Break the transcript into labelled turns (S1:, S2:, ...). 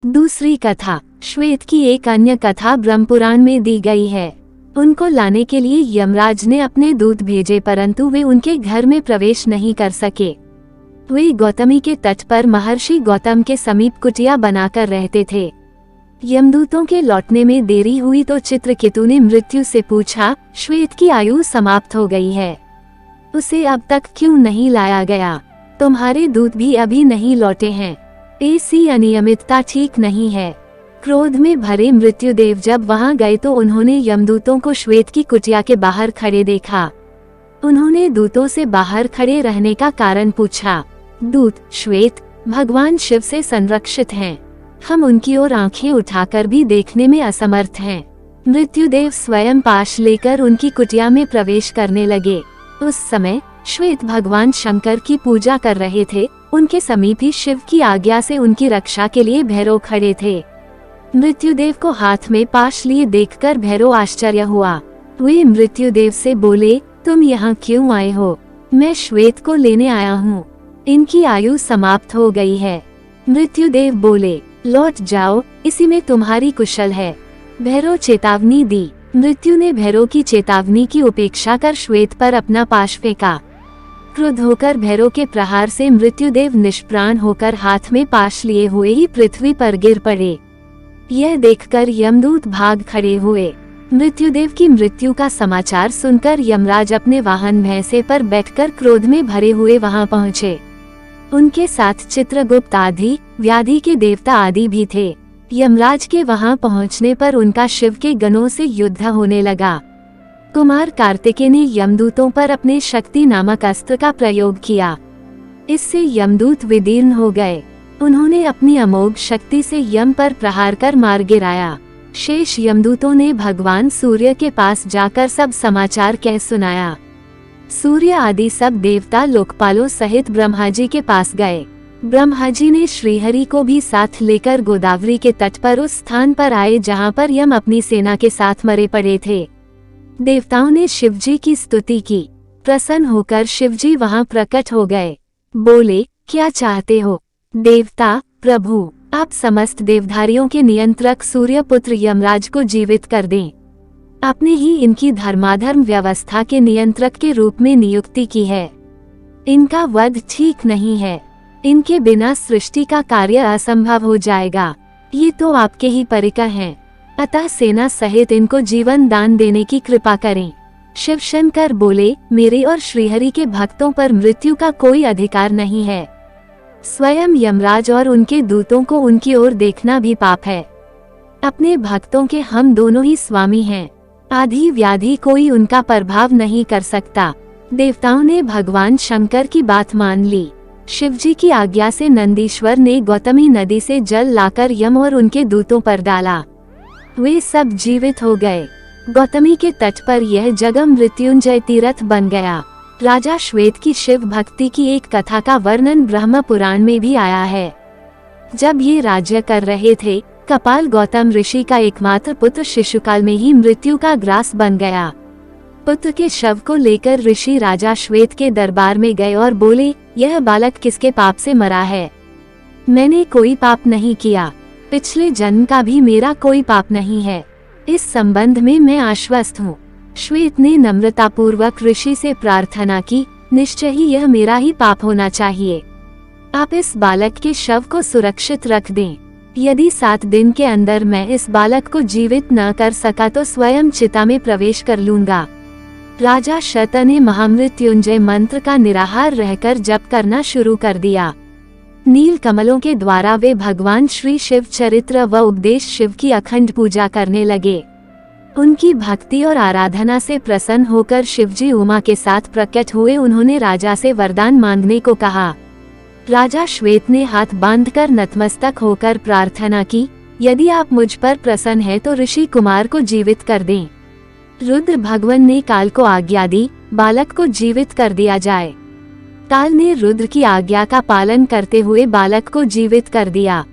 S1: दूसरी कथा। श्वेत की एक अन्य कथा ब्रह्मपुराण में दी गई है। उनको लाने के लिए यमराज ने अपने दूत भेजे, परंतु वे उनके घर में प्रवेश नहीं कर सके। वे गौतमी के तट पर महर्षि गौतम के समीप कुटिया बनाकर रहते थे। यमदूतों के लौटने में देरी हुई तो चित्रकेतु ने मृत्यु से पूछा, श्वेत की आयु समाप्त हो गई है, उसे अब तक क्यों नहीं लाया गया? तुम्हारे दूत भी अभी नहीं लौटे हैं। ऐसी अनियमितता ठीक नहीं है। क्रोध में भरे मृत्युदेव जब वहां गए तो उन्होंने यमदूतों को श्वेत की कुटिया के बाहर खड़े देखा। उन्होंने दूतों से बाहर खड़े रहने का कारण पूछा। दूत, श्वेत भगवान शिव से संरक्षित हैं। हम उनकी ओर आंखें उठाकर भी देखने में असमर्थ हैं। मृत्युदेव स्वयं पाश लेकर उनकी कुटिया में प्रवेश करने लगे। उस समय श्वेत भगवान शंकर की पूजा कर रहे थे। उनके समीप ही शिव की आज्ञा से उनकी रक्षा के लिए भैरव खड़े थे। मृत्युदेव को हाथ में पाश लिए देखकर भैरव आश्चर्य हुआ। वे मृत्युदेव से बोले, तुम यहाँ क्यों आए हो? मैं श्वेत को लेने आया हूँ, इनकी आयु समाप्त हो गई है। मृत्युदेव बोले, लौट जाओ, इसी में तुम्हारी कुशल है। भैरव चेतावनी दी। मृत्यु ने भैरव की चेतावनी की उपेक्षा कर श्वेत पर अपना पाश फेंका। क्रुद्ध होकर भैरव के प्रहार से मृत्युदेव निष्प्राण होकर हाथ में पाश लिए हुए ही पृथ्वी पर गिर पड़े। यह देखकर यमदूत भाग खड़े हुए। मृत्युदेव की मृत्यु का समाचार सुनकर यमराज अपने वाहन भैंसे पर बैठकर क्रोध में भरे हुए वहां पहुंचे। उनके साथ चित्रगुप्त आदि व्याधि के देवता आदि भी थे। यमराज के वहां पहुंचने पर उनका शिव के गणों से युद्ध होने लगा। कुमार कार्तिकेय ने यमदूतों पर अपने शक्ति नामक अस्त्र का प्रयोग किया। इससे यमदूत विदीर्ण हो गए। उन्होंने अपनी अमोघ शक्ति से यम पर प्रहार कर मार गिराया। शेष यमदूतों ने भगवान सूर्य के पास जाकर सब समाचार कह सुनाया। सूर्य आदि सब देवता लोकपालों सहित ब्रह्मा जी के पास गए। ब्रह्मा जी ने श्रीहरि को भी साथ लेकर गोदावरी के तट पर उस स्थान पर आए जहां पर यम अपनी सेना के साथ मरे पड़े थे। देवताओं ने शिवजी की स्तुति की। प्रसन्न होकर शिवजी वहां प्रकट हो गए। बोले, क्या चाहते हो? देवता, प्रभु, आप समस्त देवधारियों के नियंत्रक सूर्यपुत्र यमराज को जीवित कर दें। आपने ही इनकी धर्माधर्म व्यवस्था के नियंत्रक के रूप में नियुक्ति की है। इनका वध ठीक नहीं है। इनके बिना सृष्टि का कार्य असंभव हो जाएगा। ये तो आपके ही परिकर हैं, अतः सेना सहित इनको जीवन दान देने की कृपा करें। शिवशंकर बोले, मेरे और श्रीहरि के भक्तों पर मृत्यु का कोई अधिकार नहीं है। स्वयं यमराज और उनके दूतों को उनकी ओर देखना भी पाप है। अपने भक्तों के हम दोनों ही स्वामी हैं। आदि व्याधि कोई उनका प्रभाव नहीं कर सकता। देवताओं ने भगवान शंकर की बात मान ली। शिवजी की आज्ञा से नंदीश्वर ने गौतमी नदी से जल लाकर यम और उनके दूतों पर डाला। वे सब जीवित हो गए। गौतमी के तट पर यह जगह मृत्युंजय तीर्थ बन गया। राजा श्वेत की शिव भक्ति की एक कथा का वर्णन ब्रह्म पुराण में भी आया है। जब ये राज्य कर रहे थे, कपाल गौतम ऋषि का एकमात्र पुत्र शिशुकाल में ही मृत्यु का ग्रास बन गया। पुत्र के शव को लेकर ऋषि राजा श्वेत के दरबार में गए और बोले, यह बालक किसके पाप से मरा है? मैंने कोई पाप नहीं किया। पिछले जन्म का भी मेरा कोई पाप नहीं है। इस संबंध में मैं आश्वस्त हूँ। श्वेत ने नम्रतापूर्वक ऋषि से प्रार्थना की, निश्चय ही यह मेरा ही पाप होना चाहिए। आप इस बालक के शव को सुरक्षित रख दें। यदि 7 दिन के अंदर मैं इस बालक को जीवित न कर सका तो स्वयं चिता में प्रवेश कर लूंगा। राजा शत ने महामृत्युंजय मंत्र का निराहार रहकर जप करना शुरू कर दिया। नील कमलों के द्वारा वे भगवान श्री शिव चरित्र व उपदेश शिव की अखंड पूजा करने लगे। उनकी भक्ति और आराधना से प्रसन्न होकर शिवजी उमा के साथ प्रकट हुए। उन्होंने राजा से वरदान मांगने को कहा। राजा श्वेत ने हाथ बांधकर नतमस्तक होकर प्रार्थना की, यदि आप मुझ पर प्रसन्न हैं तो ऋषि कुमार को जीवित कर दें। रुद्र भगवान ने काल को आज्ञा दी, बालक को जीवित कर दिया जाए। काल ने रुद्र की आज्ञा का पालन करते हुए बालक को जीवित कर दिया।